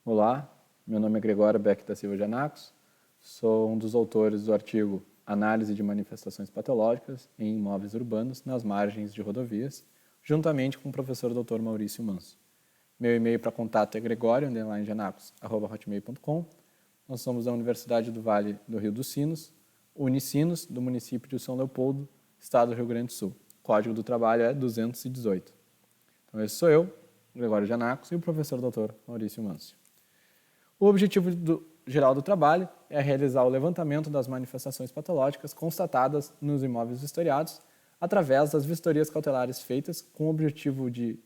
Olá, meu nome é Gregório Beck da Silva Janacos, sou um dos autores do artigo Análise de Manifestações Patológicas em Imóveis Urbanos nas Margens de Rodovias, juntamente com o professor Dr. Maurício Manso. Meu e-mail para contato é gregorio_janacos@hotmail.com. Nós somos da Universidade do Vale do Rio dos Sinos, Unicinos, do município de São Leopoldo, estado do Rio Grande do Sul. O código do trabalho é 218. Então, esse sou eu, Gregório Janacos, e o professor Dr. Maurício Manso. O objetivo geral do trabalho é realizar o levantamento das manifestações patológicas constatadas nos imóveis vistoriados através das vistorias cautelares feitas com o objetivo de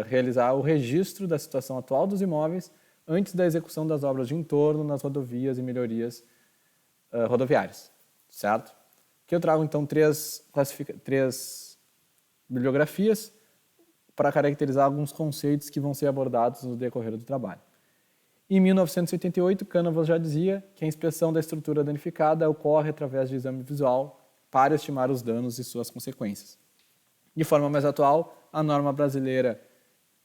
realizar o registro da situação atual dos imóveis antes da execução das obras de entorno nas rodovias e melhorias rodoviárias, certo? Aqui eu trago então três bibliografias para caracterizar alguns conceitos que vão ser abordados no decorrer do trabalho. Em 1988, Canovas já dizia que a inspeção da estrutura danificada ocorre através de exame visual para estimar os danos e suas consequências. De forma mais atual, a norma brasileira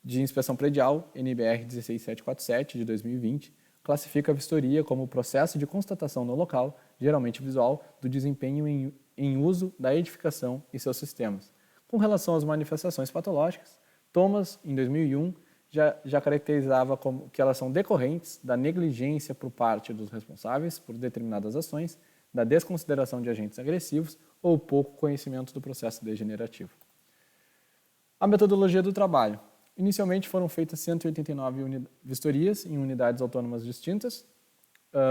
de inspeção predial, NBR 16747, de 2020, classifica a vistoria como o processo de constatação no local, geralmente visual, do desempenho em uso da edificação e seus sistemas. Com relação às manifestações patológicas, Thomas, em 2001, já caracterizava como que elas são decorrentes da negligência por parte dos responsáveis por determinadas ações, da desconsideração de agentes agressivos ou pouco conhecimento do processo degenerativo. A metodologia do trabalho. Inicialmente foram feitas 189 vistorias em unidades autônomas distintas.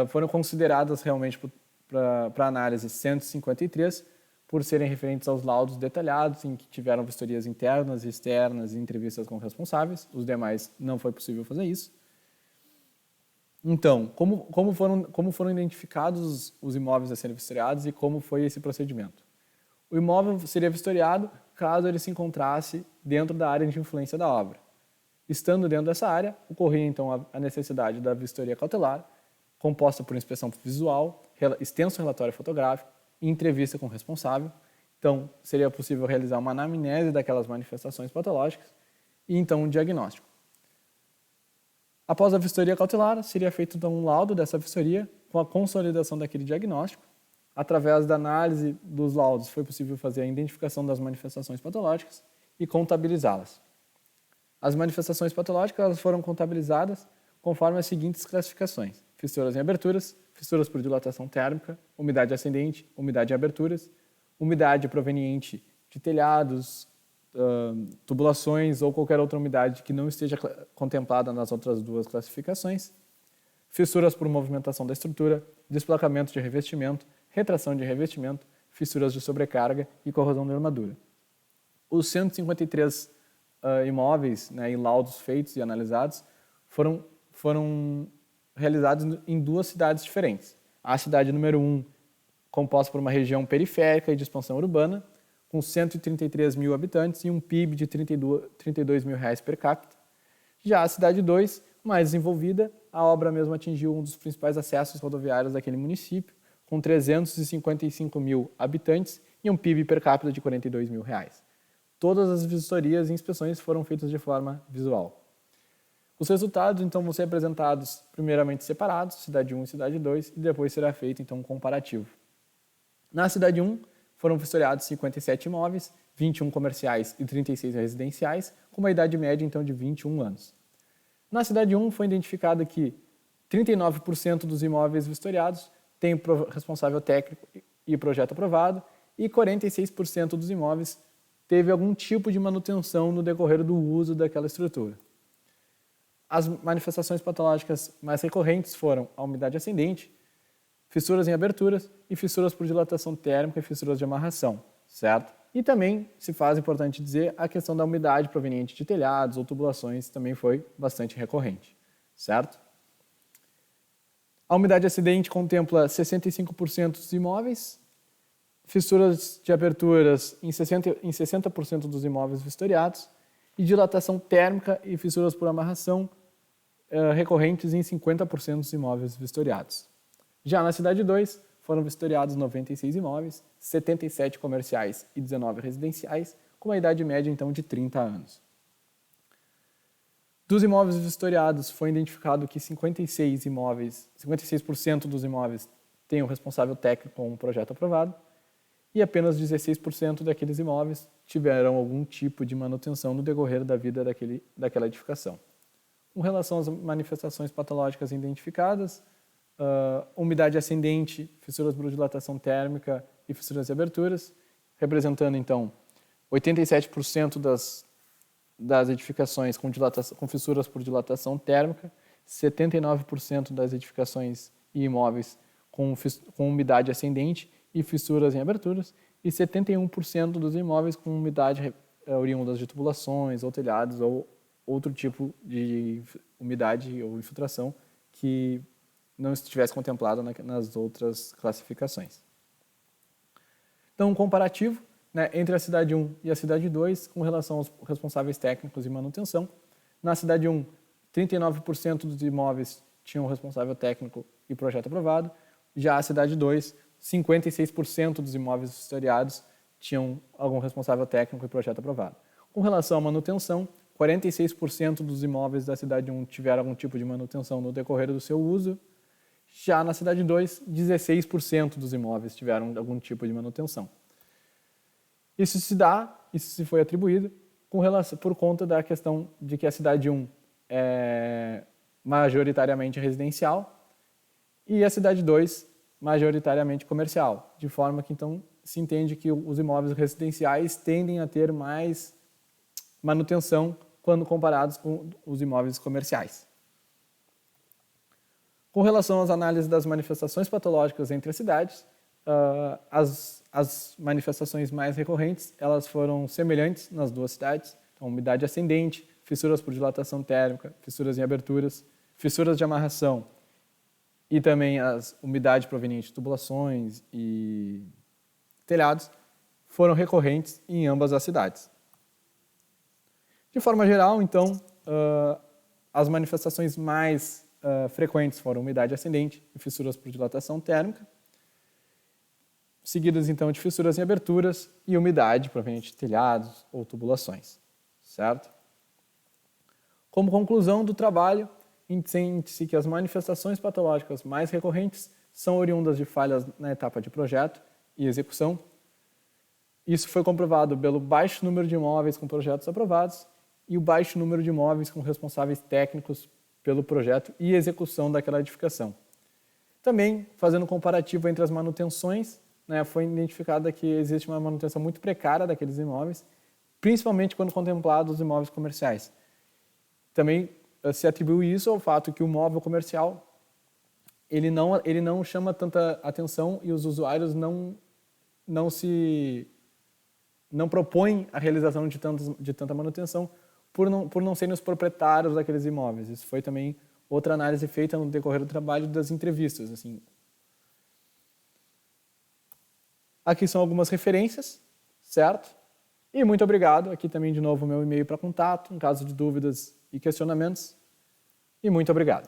Foram consideradas realmente para análise 153, por serem referentes aos laudos detalhados, em que tiveram vistorias internas e externas e entrevistas com responsáveis. Os demais não foi possível fazer isso. Então, como foram identificados os imóveis a serem vistoriados e como foi esse procedimento? O imóvel seria vistoriado caso ele se encontrasse dentro da área de influência da obra. Estando dentro dessa área, ocorria então a necessidade da vistoria cautelar, composta por inspeção visual, extenso relatório fotográfico, e entrevista com o responsável. Então, seria possível realizar uma anamnese daquelas manifestações patológicas e, então, um diagnóstico. Após a vistoria cautelar, seria feito, então, um laudo dessa vistoria com a consolidação daquele diagnóstico. Através da análise dos laudos, foi possível fazer a identificação das manifestações patológicas e contabilizá-las. As manifestações patológicas elas foram contabilizadas conforme as seguintes classificações: fissuras em aberturas, fissuras por dilatação térmica, umidade ascendente, umidade em aberturas, umidade proveniente de telhados, tubulações ou qualquer outra umidade que não esteja contemplada nas outras duas classificações, fissuras por movimentação da estrutura, desplacamento de revestimento, retração de revestimento, fissuras de sobrecarga e corrosão da armadura. Os 153 imóveis, né, e laudos feitos e analisados foram realizados em duas cidades diferentes. A cidade número 1, composta por uma região periférica e de expansão urbana, com 133 mil habitantes e um PIB de R$32 mil per capita. Já a cidade 2, mais desenvolvida, a obra mesmo atingiu um dos principais acessos rodoviários daquele município, com 355 mil habitantes e um PIB per capita de R$42 mil. Todas as vistorias e inspeções foram feitas de forma visual. Os resultados, então, vão ser apresentados primeiramente separados, cidade 1 e cidade 2, e depois será feito, então, um comparativo. Na cidade 1, foram vistoriados 57 imóveis, 21 comerciais e 36 residenciais, com uma idade média, então, de 21 anos. Na cidade 1, foi identificado que 39% dos imóveis vistoriados têm responsável técnico e projeto aprovado, e 46% dos imóveis teve algum tipo de manutenção no decorrer do uso daquela estrutura. As manifestações patológicas mais recorrentes foram a umidade ascendente, fissuras em aberturas e fissuras por dilatação térmica e fissuras de amarração, certo? E também se faz importante dizer a questão da umidade proveniente de telhados ou tubulações também foi bastante recorrente, certo? A umidade ascendente contempla 65% dos imóveis, fissuras de aberturas em 60% dos imóveis vistoriados e dilatação térmica e fissuras por amarração recorrentes em 50% dos imóveis vistoriados. Já na cidade 2, foram vistoriados 96 imóveis, 77 comerciais e 19 residenciais, com uma idade média então de 30 anos. Dos imóveis vistoriados, foi identificado que 56% dos imóveis têm um responsável técnico com um projeto aprovado e apenas 16% daqueles imóveis tiveram algum tipo de manutenção no decorrer da vida daquela edificação. Com relação às manifestações patológicas identificadas, umidade ascendente, fissuras por dilatação térmica e fissuras e aberturas, representando então 87% das edificações com fissuras por dilatação térmica, 79% das edificações e imóveis com umidade ascendente e fissuras em aberturas e 71% dos imóveis com umidade oriundas de tubulações ou telhados ou outro tipo de umidade ou infiltração que não estivesse contemplado nas outras classificações. Então, um comparativo, né, entre a cidade 1 e a cidade 2 com relação aos responsáveis técnicos e manutenção. Na cidade 1, 39% dos imóveis tinham responsável técnico e projeto aprovado. Já a cidade 2, 56% dos imóveis vistoriados tinham algum responsável técnico e projeto aprovado. Com relação à manutenção, 46% dos imóveis da cidade 1 tiveram algum tipo de manutenção no decorrer do seu uso. Já na cidade 2, 16% dos imóveis tiveram algum tipo de manutenção. Isso se foi atribuído por conta da questão de que a cidade 1 é majoritariamente residencial e a cidade 2 majoritariamente comercial, de forma que então se entende que os imóveis residenciais tendem a ter mais manutenção quando comparados com os imóveis comerciais. Com relação às análises das manifestações patológicas entre as cidades, as manifestações mais recorrentes elas foram semelhantes nas duas cidades, então, umidade ascendente, fissuras por dilatação térmica, fissuras em aberturas, fissuras de amarração e também as umidade proveniente de tubulações e telhados foram recorrentes em ambas as cidades. De forma geral, então, as manifestações mais frequentes foram umidade ascendente e fissuras por dilatação térmica, seguidas então de fissuras em aberturas e umidade proveniente de telhados ou tubulações, certo? Como conclusão do trabalho, entende-se que as manifestações patológicas mais recorrentes são oriundas de falhas na etapa de projeto e execução. Isso foi comprovado pelo baixo número de imóveis com projetos aprovados e o baixo número de imóveis com responsáveis técnicos pelo projeto e execução daquela edificação. Também, fazendo um comparativo entre as manutenções, né, foi identificado que existe uma manutenção muito precária daqueles imóveis, principalmente quando contemplados os imóveis comerciais. Também se atribui isso ao fato que o imóvel comercial ele não chama tanta atenção e os usuários não propõem a realização de tanta manutenção por não serem os proprietários daqueles imóveis. Isso foi também outra análise feita no decorrer do trabalho das entrevistas. Assim. Aqui são algumas referências, certo? E muito obrigado. Aqui também, de novo, o meu e-mail para contato, em caso de dúvidas e questionamentos. E muito obrigado.